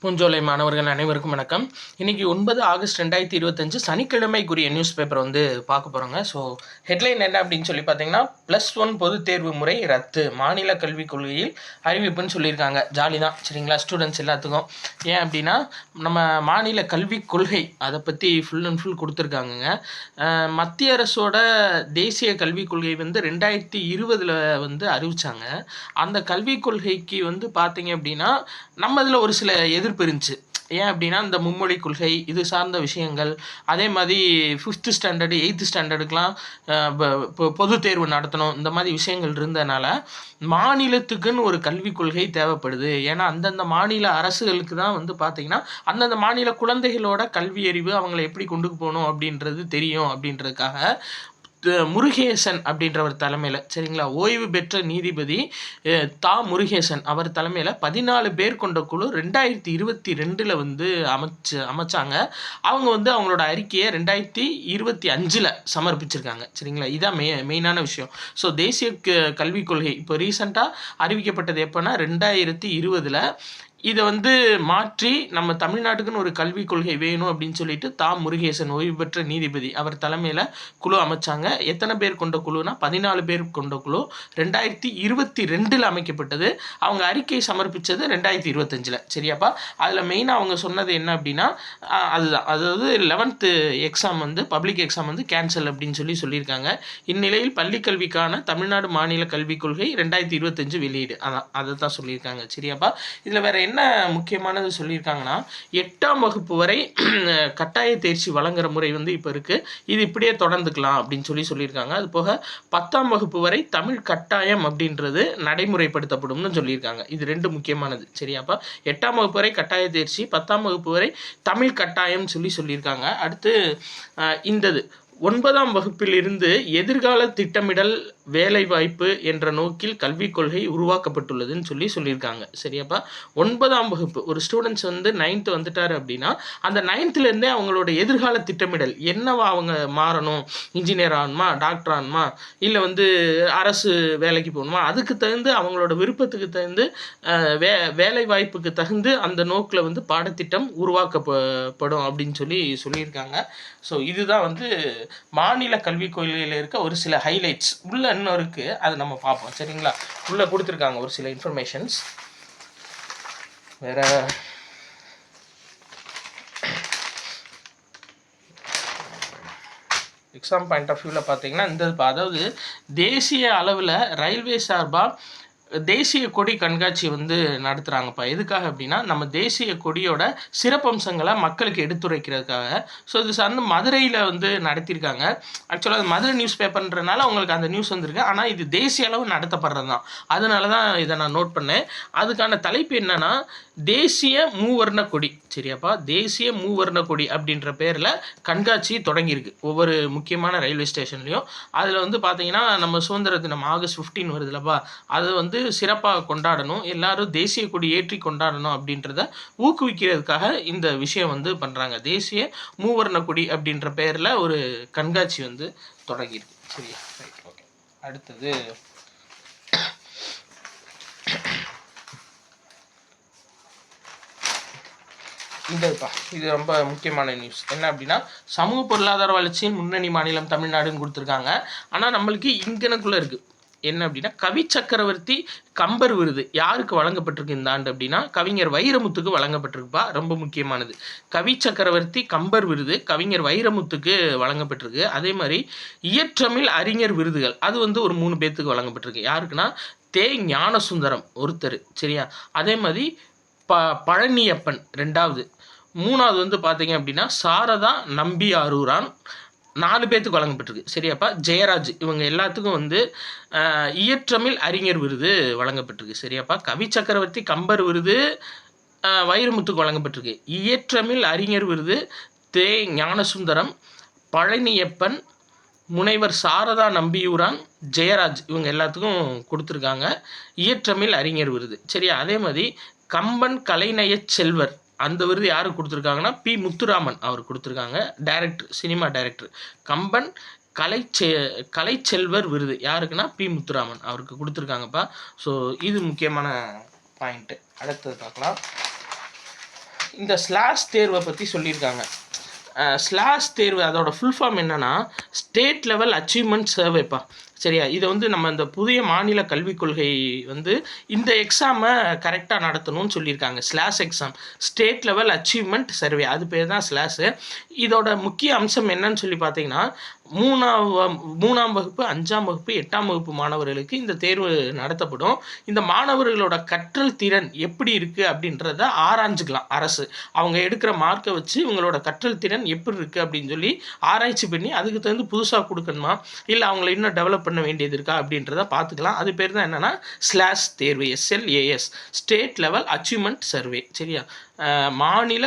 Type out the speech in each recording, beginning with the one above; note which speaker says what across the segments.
Speaker 1: பூஞ்சோலை மாணவர்கள் அனைவருக்கும் வணக்கம். இன்றைக்கி 9 ஆகஸ்ட் 2025 சனிக்கிழமைக்குரிய நியூஸ் பேப்பர் பார்க்க போகிறோங்க. ஸோ ஹெட்லைன் என்ன அப்படின்னு சொல்லி பார்த்தீங்கன்னா, +1 பொதுத் தேர்வு முறை ரத்து, மாநில கல்விக் கொள்கையில் அறிவிப்புன்னு சொல்லியிருக்காங்க. ஜாலி தான் சரிங்களா ஸ்டூடெண்ட்ஸ் எல்லாத்துக்கும். ஏன் அப்படின்னா, நம்ம மாநில கல்விக் கொள்கை அதை பற்றி ஃபுல் அண்ட் ஃபுல் கொடுத்துருக்காங்கங்க. மத்திய அரசோட தேசிய கல்விக் கொள்கை 2020 அறிவித்தாங்க. அந்த கல்விக் கொள்கைக்கு பார்த்தீங்க அப்படின்னா, நம்ம இதில் ஒரு சில எதிர்ப்பு இருந்துச்சு. ஏன் அப்படின்னா, இந்த மும்மொழி கொள்கை இது சார்ந்த விஷயங்கள், அதே மாதிரி 5th ஸ்டாண்டர்டு 8th ஸ்டாண்டர்டுக்கெலாம் பொது தேர்வு நடத்தணும், இந்த மாதிரி விஷயங்கள் இருந்ததுனால மாநிலத்துக்குன்னு ஒரு கல்விக் கொள்கை தேவைப்படுது. ஏன்னா அந்தந்த மாநில அரசுகளுக்கு தான் பார்த்திங்கன்னா அந்தந்த மாநில குழந்தைகளோட கல்வி அறிவு அவங்களை எப்படி கொண்டு போகணும் அப்படின்றது தெரியும். அப்படின்றதுக்காக முருகேசன் அப்படின்றவர் தலைமையில் சரிங்களா, ஓய்வு பெற்ற நீதிபதி முருகேசன் அவர் தலைமையில் 14 பேர் கொண்ட குழு 2022 அமைச்சாங்க. அவங்க அவங்களோட அறிக்கையை 2025 சமர்ப்பிச்சிருக்காங்க சரிங்களா. இதுதான் மெயினான விஷயம். ஸோ தேசிய கல்விக் கொள்கை இப்போ ரீசெண்டாக அறிவிக்கப்பட்டது எப்போனா 2020. இதை மாற்றி நம்ம தமிழ்நாட்டுக்குன்னு ஒரு கல்விக் கொள்கை வேணும் அப்படின்னு சொல்லிட்டு முருகேசன் ஓய்வு பெற்ற நீதிபதி அவர் தலைமையில் குழு அமைச்சாங்க. எத்தனை பேர் கொண்ட குழுனா 14 பேர் கொண்ட குழு 2022 அமைக்கப்பட்டது. அவங்க அறிக்கை சமர்ப்பித்தது 2025 சரியாப்பா. அதில் மெயினாக அவங்க சொன்னது என்ன அப்படின்னா, அதுதான், அதாவது 11th exam public exam cancel அப்படின்னு சொல்லியிருக்காங்க. இந்நிலையில் பள்ளிக்கல்விக்கான தமிழ்நாடு மாநில கல்விக் கொள்கை 2025 வெளியீடு, அதை தான் சொல்லியிருக்காங்க சரியாப்பா. இதில் வேற என்ன முக்கியமானது சொல்லியிருக்காங்கன்னா, 8ஆம் வகுப்பு வரை கட்டாய தேர்ச்சி வழங்குற முறை இப்போ இருக்குது. இது இப்படியே தொடர்ந்துக்கலாம் அப்படின்னு சொல்லியிருக்காங்க. அது போக 10ஆம் வகுப்பு வரை தமிழ் கட்டாயம் அப்படின்றது நடைமுறைப்படுத்தப்படும்னு சொல்லியிருக்காங்க. இது 2 முக்கியமானது சரியாப்பா. 8ஆம் வகுப்பு வரை கட்டாய தேர்ச்சி, 10ஆம் வகுப்பு வரை தமிழ் கட்டாயம் சொல்லியிருக்காங்க. அடுத்து இந்தது 9ஆம் வகுப்பிலிருந்து எதிர்கால திட்டமிடல் வேலைவாய்ப்பு என்ற நோக்கில் கல்விக் கொள்கை உருவாக்கப்பட்டுள்ளதுன்னு சொல்லியிருக்காங்க சரியாப்பா. 9ஆம் வகுப்பு ஒரு ஸ்டூடெண்ட்ஸ் 9th வந்துட்டார் அப்படின்னா, அந்த 9thலேருந்தே அவங்களோட எதிர்கால திட்டமிடல் என்னவா அவங்க மாறணும், இன்ஜினியர் ஆகணுமா, டாக்டர் ஆகணுமா, இல்லை அரசு வேலைக்கு போகணுமா, அதுக்கு தகுந்து அவங்களோட விருப்பத்துக்கு தகுந்து வேலை வாய்ப்புக்கு தகுந்து அந்த நோக்கில் பாடத்திட்டம் உருவாக்கப்படும் அப்படின்னு சொல்லியிருக்காங்க. ஸோ இதுதான் மாநில கல்விக் கொள்கையில் இருக்க ஒரு சில ஹைலைட்ஸ். உள்ள இன்னும் இருக்குது, அதை நம்ம பார்ப்போம் சரிங்களா. உள்ளே கொடுத்துருக்காங்க ஒரு சில இன்ஃபர்மேஷன்ஸ். வேற எக்ஸாம் பாயிண்ட் ஆஃப் வியூவில் பார்த்தீங்கன்னா, அதாவது தேசிய அளவில் ரயில்வே சார்பாக தேசிய கொடி கண்காட்சி நடத்துகிறாங்கப்பா. எதுக்காக அப்படின்னா, நம்ம தேசிய கொடியோட சிறப்பம்சங்களை மக்களுக்கு எடுத்துரைக்கிறதுக்காக. ஸோ இது சார்ந்து மதுரையில் நடத்தியிருக்காங்க. ஆக்சுவலாக அது மதுரை நியூஸ் பேப்பர்ன்றனால உங்களுக்கு அந்த நியூஸ் வந்திருக்கு. ஆனால் இது தேசிய அளவு நடத்தப்படுறது தான், அதனால தான் இதை நான் நோட் பண்ணேன். அதுக்கான தலைப்பு என்னன்னா, தேசிய மூவர்ண கொடி சரியாப்பா. தேசிய மூவர்ண கொடி அப்படின்ற பேரில் கண்காட்சி தொடங்கியிருக்கு ஒவ்வொரு முக்கியமான ரயில்வே ஸ்டேஷன்லையும். அதில் பார்த்தீங்கன்னா, நம்ம சுதந்திர தினம் ஆகஸ்ட் 15 வருதுலப்பா, அது சிறப்பாக கொண்டாடணும், எல்லாரும் தேசிய கொடி ஏற்றி கொண்டாடணும் அப்படின்றத ஊக்குவிக்கிறதுக்காக இந்த விஷயம் பண்ணுறாங்க. தேசிய மூவர்ண கொடி அப்படின்ற பேரில் ஒரு கண்காட்சி தொடங்கியிருக்கு சரியா. Right, okay. அடுத்தது இது ரொம்ப முக்கியமான நியூஸ். என்ன அப்படின்னா, சமூக பொருளாதார வளர்ச்சியின் முன்னணி மாநிலம் தமிழ்நாடுன்னு கொடுத்துருக்காங்க. ஆனால் நம்மளுக்கு இங்கனக்குள்ளே இருக்குது என்ன அப்படின்னா, கவி சக்கரவர்த்தி கம்பர் விருது யாருக்கு வழங்கப்பட்டிருக்கு இந்த ஆண்டு அப்படின்னா, கவிஞர் வைரமுத்துக்கு வழங்கப்பட்டிருக்குப்பா. ரொம்ப முக்கியமானது, கவி சக்கரவர்த்தி கம்பர் விருது கவிஞர் வைரமுத்துக்கு வழங்கப்பட்டிருக்கு. அதே மாதிரி இயற்றமிழ் அறிஞர் விருதுகள் அது ஒரு 3 பேர்த்துக்கு வழங்கப்பட்டிருக்கு. யாருக்குன்னா, ஞானசுந்தரம் ஒருத்தர் சரியா. அதே மாதிரி பழனியப்பன் 2வது, 3வது பார்த்தீங்க அப்படின்னா சாரதா நம்பியாரூரான் 4 பேர்த்துக்கு வழங்கப்பட்டிருக்கு சரியாப்பா. ஜெயராஜ் இவங்க எல்லாத்துக்கும் இயற்றமிழ் அறிஞர் விருது வழங்கப்பட்டிருக்கு சரியாப்பா. கவி சக்கரவர்த்தி கம்பர் விருது வைரமுத்துக்கு வழங்கப்பட்டிருக்கு. இயற்றமிழ் அறிஞர் விருது ஞானசுந்தரம், பழனியப்பன், முனைவர் சாரதா நம்பியூரான், ஜெயராஜ் இவங்க எல்லாத்துக்கும் கொடுத்துருக்காங்க இயற்றமிழ் அறிஞர் விருது சரியா. அதே மாதிரி கம்பன் கலைநய செல்வர் அந்த விருது யாருக்கு கொடுத்துருக்காங்கன்னா, பி முத்துராமன் அவர் கொடுத்துருக்காங்க. Director, cinema director. Kamban Kalaichelvar விருது யாருக்குன்னா, பி முத்துராமன் அவருக்கு கொடுத்துருக்காங்கப்பா. ஸோ இது முக்கியமான பாயிண்ட்டு. அடுத்தது பார்க்கலாம். இந்த ஸ்லாஷ் தேர்வை பற்றி சொல்லியிருக்காங்க. ஸ்லாஷ் தேர்வு அதோட ஃபுல் ஃபார்ம் என்னென்னா ஸ்டேட் லெவல் அச்சீவ்மெண்ட் சர்வேப்பா. சரியா, இதை வந்து நம்ம இந்த புதிய மாநில கல்விக் கொள்கை வந்து இந்த எக்ஸாமை கரெக்டாக நடத்தணும்னு சொல்லியிருக்காங்க. Slash exam, state level achievement survey, அது பேர் தான் ஸ்லாஷு. இதோட முக்கிய அம்சம் என்னன்னு சொல்லி பார்த்தீங்கன்னா, மூணாம் வகுப்பு, 5ஆம் வகுப்பு, 8ஆம் வகுப்பு மாணவர்களுக்கு இந்த தேர்வு நடத்தப்படும். இந்த மாணவர்களோட கற்றல் திறன் எப்படி இருக்குது அப்படின்றத ஆராய்ஞ்சிக்கலாம் அரசு. அவங்க எடுக்கிற மார்க்கை வச்சு இவங்களோட கற்றல் திறன் எப்படி இருக்குது அப்படின்னு சொல்லி ஆராய்ச்சி பண்ணி அதுக்கு தகுந்து புதுசாக கொடுக்கணுமா, இல்லை அவங்கள இன்னும் டெவலப் பண்ண வேண்டியது இருக்கா அப்படின்றத பார்த்துக்கலாம். அது பேர் தான் என்னென்னா ஸ்லாஷ் தேர்வு, SLAS, state level achievement survey. சரியா, மாநில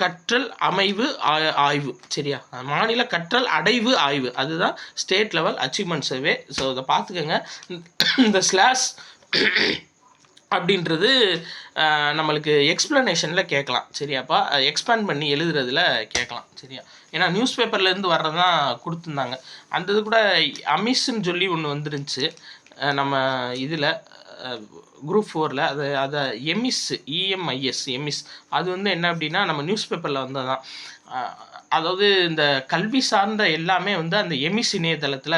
Speaker 1: கற்றல் அமைவு ஆய்வு. சரியா, மாநில கற்றல் அடைவு ஆய்வு, அதுதான் state level achievement survey. So இதை பார்த்துக்கோங்க. இந்த ஸ்லாஷ் அப்படின்றது நம்மளுக்கு எக்ஸ்ப்ளனேஷனில் கேட்கலாம். சரியாப்பா, எக்ஸ்பேண்ட் பண்ணி எழுதுறதுல கேட்கலாம். சரியா, ஏன்னா நியூஸ் பேப்பர்லேருந்து வர்றதான் கொடுத்துருந்தாங்க. அந்த இது கூட அமிஸ்ன்னு சொல்லி ஒன்று வந்துருந்துச்சு நம்ம இதில் குரூப் 4ல். அதை எமிஸ் அது வந்து என்ன அப்படின்னா நம்ம நியூஸ் பேப்பரில் வந்தது தான். அதாவது இந்த கல்வி சார்ந்த எல்லாமே வந்து அந்த எமிஸ் இணையதளத்தில்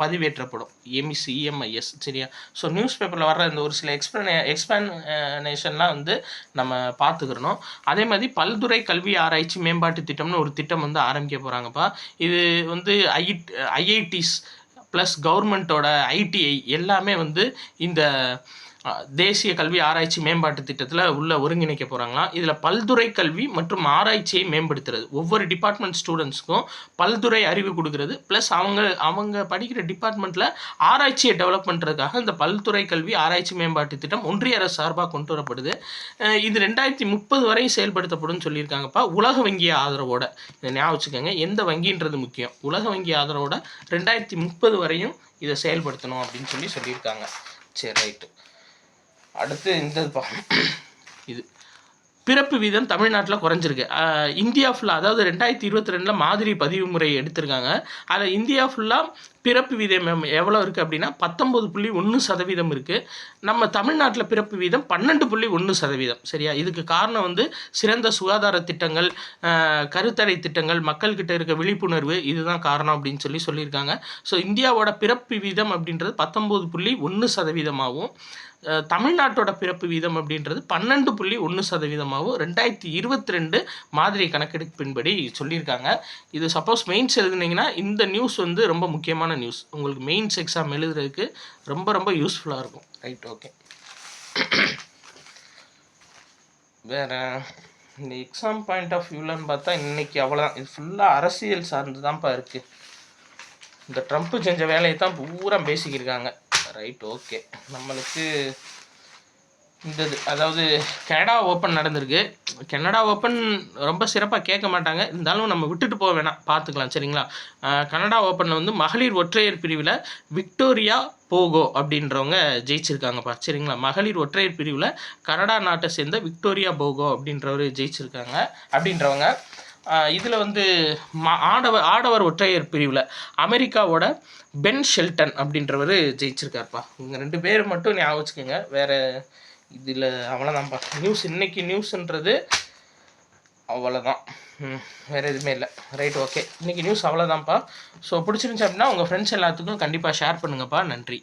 Speaker 1: பதிவேற்றப்படும். EMIS. சரியா, ஸோ நியூஸ் பேப்பரில் வர்ற இந்த ஒரு சில எக்ஸ்பிளனேஷன்லாம் வந்து நம்ம பார்த்துக்கிறணும். அதே மாதிரி பல்துறை கல்வி ஆராய்ச்சி மேம்பாட்டு திட்டம்னு ஒரு திட்டம் வந்து ஆரம்பிக்க போகிறாங்கப்பா. இது வந்து IITs ப்ளஸ் கவர்மெண்ட்டோட ITI எல்லாமே வந்து இந்த தேசிய கல்வி ஆராய்ச்சி மேம்பாட்டு திட்டத்தில் உள்ள ஒருங்கிணைக்க போகிறாங்களாம். இதில் பல்துறை கல்வி மற்றும் ஆராய்ச்சியை மேம்படுத்துறது, ஒவ்வொரு டிபார்ட்மெண்ட் ஸ்டூடெண்ட்ஸ்க்கும் பல்துறை அறிவு கொடுக்கறது, ப்ளஸ் அவங்க படிக்கிற டிபார்ட்மெண்ட்டில் ஆராய்ச்சியை டெவலப் பண்ணுறதுக்காக இந்த பல்துறை கல்வி ஆராய்ச்சி மேம்பாட்டு திட்டம் ஒன்றிய அரசு சார்பாக கொண்டு வரப்படுது. இது 2030 வரை செயல்படுத்தப்படும் சொல்லியிருக்காங்கப்பா, உலக வங்கி ஆதரவோட. இதை ஞாபகம் வச்சுக்கோங்க, எந்த வங்கின்றது முக்கியம். உலக வங்கி ஆதரவோட 2030 வரையும் இதை செயல்படுத்தணும் அப்படின்னு சொல்லியிருக்காங்க. சரி, ரைட்டு. அடுத்து இந்த இது பிறப்பு வீதம் தமிழ்நாட்டில் குறைஞ்சிருக்கு. இந்தியா ஃபுல்லாக, அதாவது 2022 மாதிரி பதிவு முறை எடுத்திருக்காங்க. அதில் இந்தியா ஃபுல்லாக பிறப்பு வீதம் எவ்வளோ இருக்குது அப்படின்னா 19.1% இருக்குது. நம்ம தமிழ்நாட்டில் பிறப்பு வீதம் 12.1%. சரியா, இதுக்கு காரணம் வந்து சிறந்த சுகாதார திட்டங்கள், கருத்தடை திட்டங்கள், மக்கள்கிட்ட இருக்க விழிப்புணர்வு, இதுதான் காரணம் அப்படின்னு சொல்லியிருக்காங்க. ஸோ இந்தியாவோட பிறப்பு வீதம் அப்படின்றது 19.1%, தமிழ்நாட்டோட பிறப்பு வீதம் அப்படின்றது 12.1%, 2022 மாதிரி கணக்கெடுப்பின்படி சொல்லியிருக்காங்க. இது சப்போஸ் மெயின்ஸ் எழுதுனீங்கன்னா இந்த நியூஸ் வந்து ரொம்ப முக்கியமான நியூஸ். உங்களுக்கு மெயின்ஸ் எக்ஸாம் எழுதுறதுக்கு ரொம்ப ரொம்ப யூஸ்ஃபுல்லாக இருக்கும். Right, okay. வேறு இந்த எக்ஸாம் பாயிண்ட் ஆஃப் வியூலன்னு பார்த்தா இன்றைக்கி அவ்வளோதான். இது ஃபுல்லாக அரசியல் சார்ந்து தான்ப்பா இருக்குது. இந்த ட்ரம்ப்பு செஞ்ச வேலையை தான் பூரா பேசிக்கிருக்காங்க. Right, okay. நம்மளுக்கு இந்த அதாவது கனடா ஓப்பன் நடந்திருக்கு. கனடா ஓப்பன் ரொம்ப சிறப்பாக கேட்க மாட்டாங்க, இருந்தாலும் நம்ம விட்டுட்டு போக வேணாம், பார்த்துக்கலாம். சரிங்களா, கனடா ஓப்பனில் வந்து மகளிர் ஒற்றையர் பிரிவில் விக்டோரியா போகோ அப்படின்றவங்க ஜெயிச்சிருக்காங்கப்பா. சரிங்களா, மகளிர் ஒற்றையர் பிரிவில் கனடா நாட்டை சேர்ந்த விக்டோரியா போகோ அப்படின்றவங்க. இதில் வந்து ஆடவர் ஒற்றையர் பிரிவில் அமெரிக்காவோட பென் ஷெல்டன் அப்படின்றவர் ஜெயிச்சிருக்காருப்பா. இவங்க 2 பேர் மட்டும் ஞாபகம் வச்சுக்கோங்க. வேறு இதில் அவ்வளோதான்ப்பா நியூஸ். இன்றைக்கி நியூஸுன்றது அவ்வளோதான், வேறு எதுவுமே இல்லை. Right, okay. இன்றைக்கி நியூஸ் அவ்வளோதான்ப்பா. ஸோ பிடிச்சிருந்துச்சி அப்படின்னா உங்கள் ஃப்ரெண்ட்ஸ் எல்லாத்துக்கும் கண்டிப்பாக ஷேர் பண்ணுங்கப்பா. நன்றி.